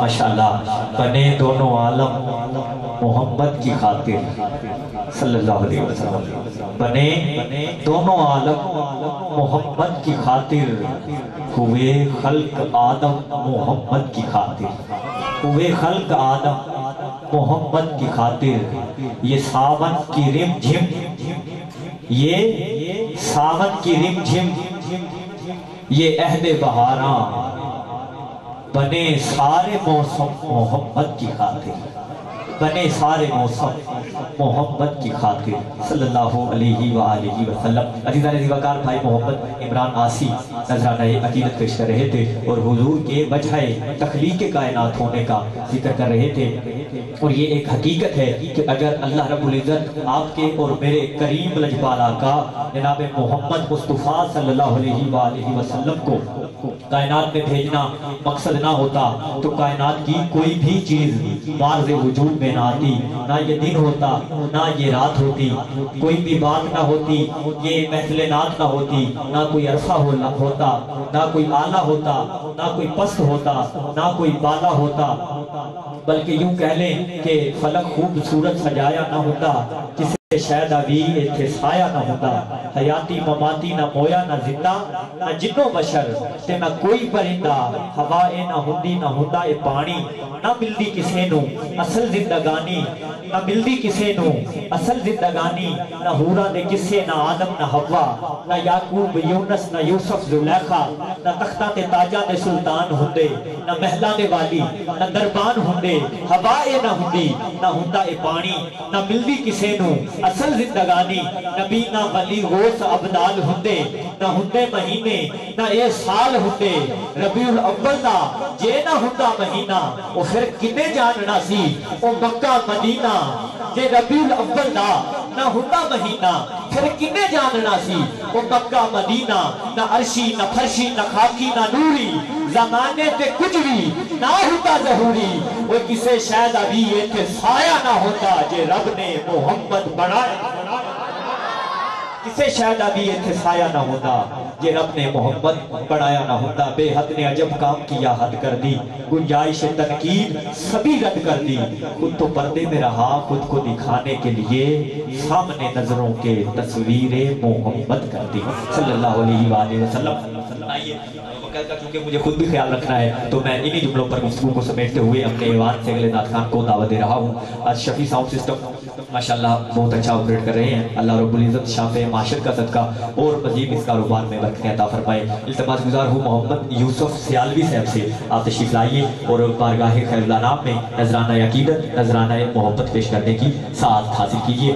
ماشاءاللہ بنے دونوں عالم محمد کی خاطر صلی اللہ علیہ وسلم، بنے دونوں عالم محمد کی خاطر، ہوئے خلق آدم محمد کی خاطر، ہوئے خلق آدم محمد کی خاطر، یہ ساون کی رم جھم، یہ ساون کی رم جھم، یہ عہد بہاراں، بنے سارے موسم محمد کی خاطر، بنے سارے موسم محمد کی خاطر صلی اللہ علیہ وآلہ وسلم۔ عزیزان زیوکار بھائی محمد عمران آسی نذرانہ عقیدت پیش کر رہے تھے اور حضور کے وجہ تخلیق کائنات ہونے کا ذکر کر رہے تھے، اور یہ ایک حقیقت ہے کہ اگر اللہ رب العزت آپ کے اور میرے کریم لجپال آقا جناب محمد مصطفیٰ صلی اللہ علیہ وآلہ وسلم کو کائنات میں بھیجنا مقصد نہ ہوتا تو کائنات کی کوئی بھی چیز معرض وجود میں نہ آتی، نہ یہ دن ہوتا نہ یہ رات ہوتی، کوئی بھی بات نہ ہوتی، یہ محفل نعت نہ ہوتی، نہ کوئی عرصہ ہوتا، نہ کوئی آلہ ہوتا، نہ کوئی پست ہوتا، نہ کوئی بالا ہوتا، بلکہ یوں کہہ لیں کہ فلک خوبصورت سجایا نہ ہوتا، کسی شاید ابھی ایتھے سایہ نہ ہوتا، حیاتی مماتی نہ مویا نہ زندہ، نہ جنو بشر تے نہ کوئی پرندہ، ہوائے نہ ہندی نہ ہندہ اے پانی، نہ ملدی کسے نو اصل زندگانی، نہ ملدی کسے نو اصل زندگانی، نہ ہورا دے کسے نہ آدم نہ حوا، نہ یعقوب یونس نہ یوسف زلیخا، نہ تختہ تے تاجہ دے سلطان ہندے، نہ محلانے والی نہ دربان ہندے، ہوائے نہ ہندی نہ ہندہ اے پانی، نہ ملدی کسے نو اصل زندگانی، نبی نہ ولی غوث عبدال ہندے، نہ ہندے مہینے نہ اے سال ہندے، ربیع الاول دا جے نہ ہندہ مہینہ، او پھر کنے جاننا سی او مکہ مدینہ، جے ربیع الاول دا نہ ہندہ مہینہ، پھر کنے جاننا سی او مکہ مدینہ، نہ عرشی نہ فرشی نہ خاکی نہ نوری، زمانے تے کچھ بھی نہ ہوتا ظہوری، وہ کسے شاید ابھی یہ تھے سایہ نہ ہوتا جے رب نے محمد بڑھایا، کسے شاید ابھی یہ تھے سایہ نہ ہوتا جے رب نے محمد بڑھایا نہ ہوتا۔ بے حد نے عجب کام کیا حد کر دی، گنجائش تنقید سبھی رد کر دی، خود تو پردے میں رہا خود کو دکھانے کے لیے، سامنے نظروں کے تصویر محمد کر دی صلی اللہ علیہ وآلہ وسلم۔ آئیے چونکہ مجھے خود بھی خیال رکھنا ہے تو میں انہی جملوں پر گفتگو کو سمیٹتے ہوئے اپنے ایوان سے اگلے نعت خان کو دعوت دے رہا ہوں۔ آج شفیع ساؤنڈ سسٹم ماشاءاللہ بہت اچھا آپریٹ کر رہے ہیں، اللہ رب العزت شافع معاشر کا صدقہ اور مزید اس کاروبار میں برکتیں عطا فرمائے۔ التماس گزار ہوں محمد یوسف سیالوی صاحب سے آپ تشریف لائیے اور بارگاہ خیر الانام میں نذرانہ عقیدت نذرانہ محبت پیش کرنے کی سعادت حاصل کیجیے۔